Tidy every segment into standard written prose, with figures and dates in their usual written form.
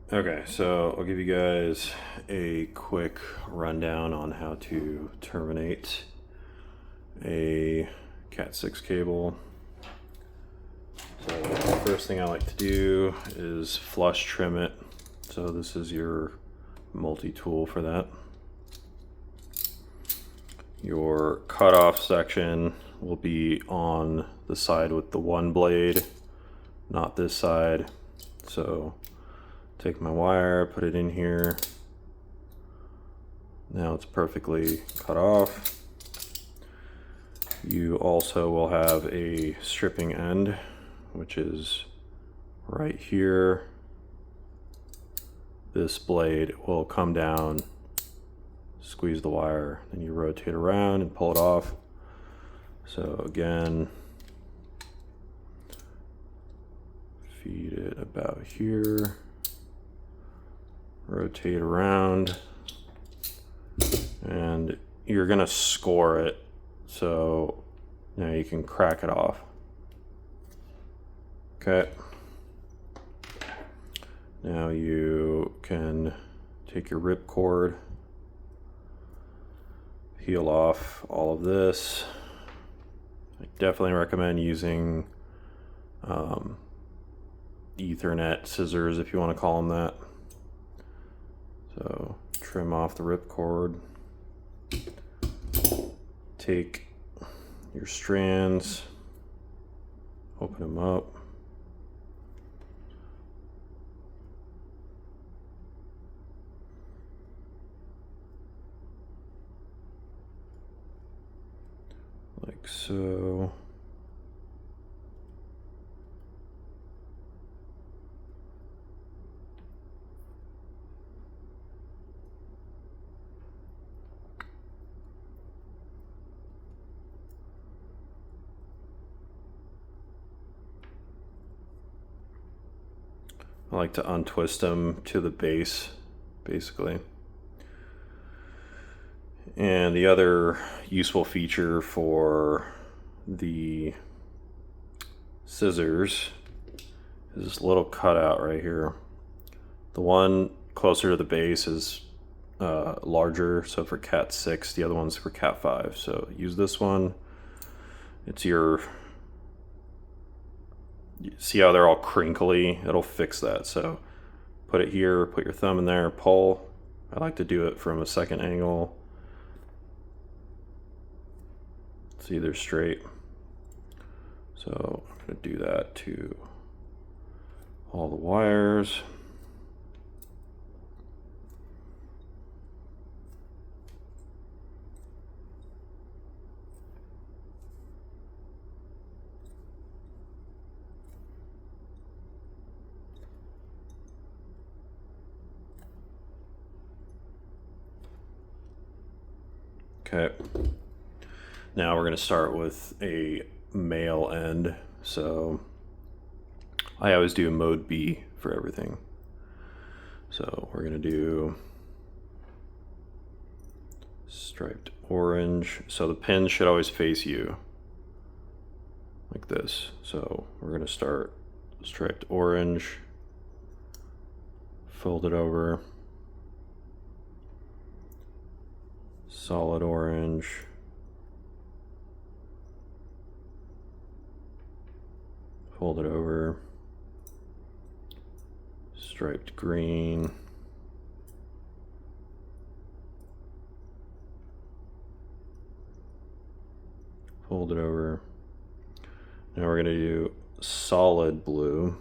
Okay, so I'll give you guys a quick rundown on how to terminate a Cat6 cable. So the first thing I like to do is flush trim it. So this is your multi-tool for that. Your cutoff section will be on the side with the one blade, not this side. So take my wire, put it in here. Now it's perfectly cut off. You also will have a stripping end, which is right here. This blade will come down, squeeze the wire, then you rotate around and pull it off. So again, feed it about here, rotate around, and you're gonna score it so now you can crack it off. Okay. Now you can take your rip cord, peel off all of this. I definitely recommend using Ethernet scissors, if you want to call them that. So trim off the rip cord. Take your strands, open them up. Like so. I like to untwist them to the base, basically. And the other useful feature for the scissors is this little cutout right here. The one closer to the base is larger, so for Cat6, the other one's for Cat5. So use this one. It's your, see how they're all crinkly? It'll fix that. So put it here, put your thumb in there, pull. I like to do it from a second angle. It's either straight. So I'm going to do that to all the wires. Okay. Now we're going to start with a male end. So I always do mode B for everything. So we're going to do striped orange. So the pin should always face you like this. So we're going to start striped orange, fold it over, solid orange, fold it over, striped green, fold it over. Now we're going to do solid blue,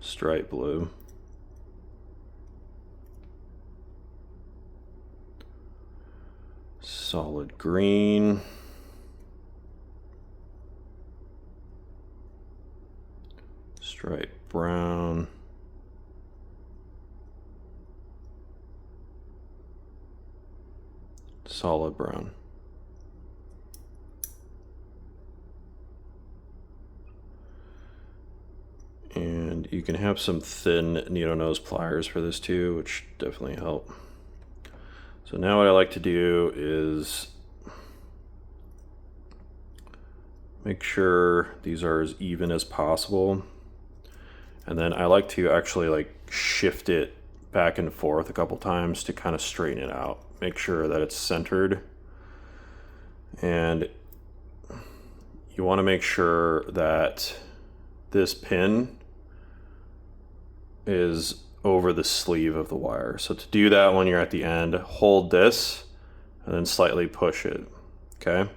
stripe blue, solid green, stripe brown, solid brown. And you can have some thin needle nose pliers for this too, which definitely help. So now what I like to do is Make sure these are as even as possible. And then I like to actually like shift it back and forth a couple times to kind of straighten it out. Make sure that it's centered. And you want to make sure that this pin is over the sleeve of the wire. So to do that, when you're at the end, hold this and then slightly push it, okay?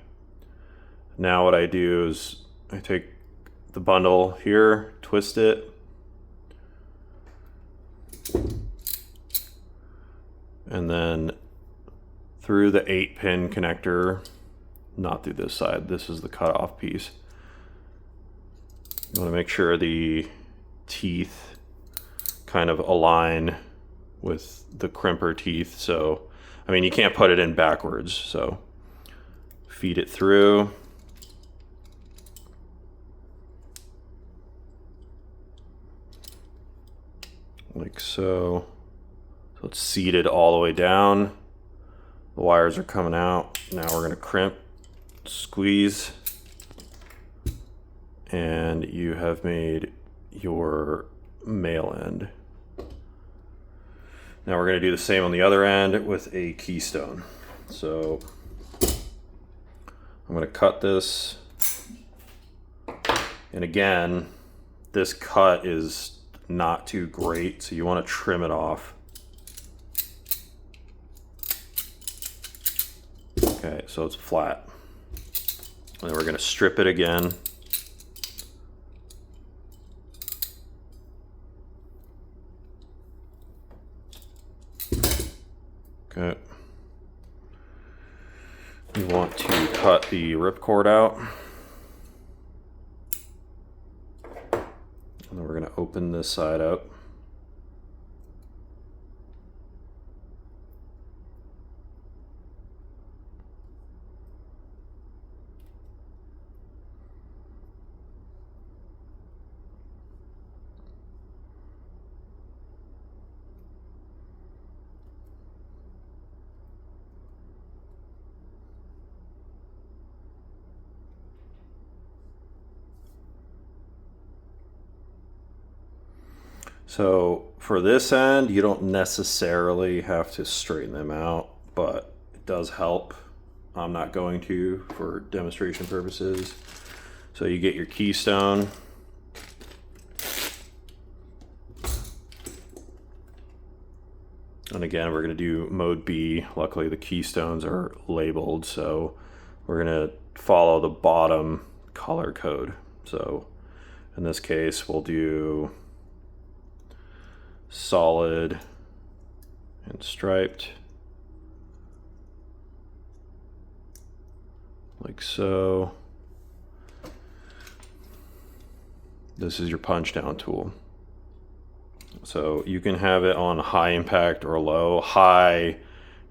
Now what I do is I take the bundle here, twist it, and then through the 8-pin connector, not through this side, this is the cutoff piece. You want to make sure the teeth kind of align with the crimper teeth. So, I mean, you can't put it in backwards, so feed it through. Like so. So it's seated all the way down. The wires are coming out. Now we're going to crimp, squeeze, and you have made your male end. Now we're going to do the same on the other end with a keystone. So I'm going to cut this, and again, this cut is not too great, so you want to trim it off. Okay, so it's flat. And then we're going to strip it again. Okay. We want to cut the ripcord out. And then we're going to open this side up. So for this end, you don't necessarily have to straighten them out, but it does help. I'm not going to for demonstration purposes. So you get your keystone. And again, we're going to do mode B. Luckily, the keystones are labeled, so we're going to follow the bottom color code. So in this case, we'll do solid and striped, like so. This is your punch down tool. So you can have it on high impact or low. High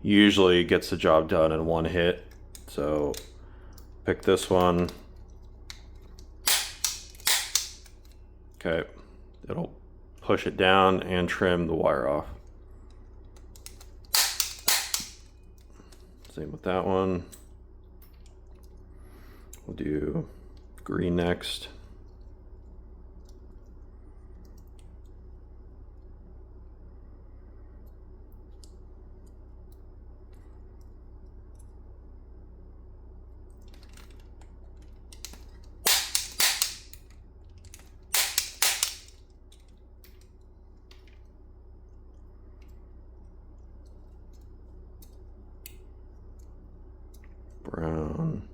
usually gets the job done in one hit. So pick this one. Okay, it'll push it down and trim the wire off. Same with that one. We'll do green next. Brown,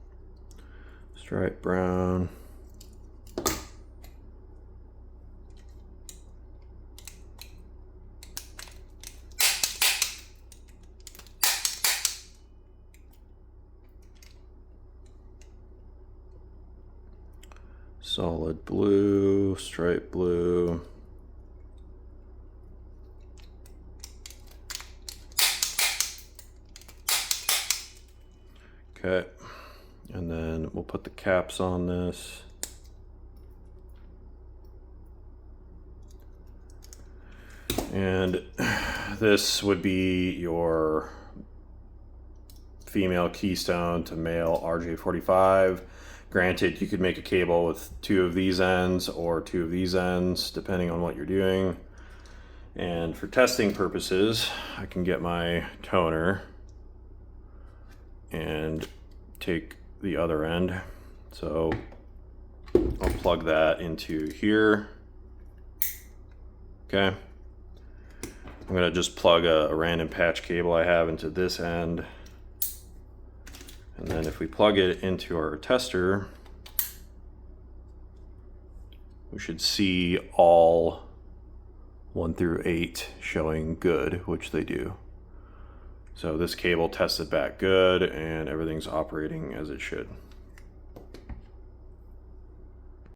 stripe brown. Solid blue, stripe blue. Okay, and then we'll put the caps on this. And this would be your female keystone to male RJ45. Granted, you could make a cable with 2 of these ends or 2 of these ends, depending on what you're doing. And for testing purposes, I can get my toner and take the other end. So I'll plug that into here. Okay. I'm gonna just plug a random patch cable I have into this end. And then if we plug it into our tester, we should see all 1 through 8 showing good, which they do. So this cable tested back good and everything's operating as it should.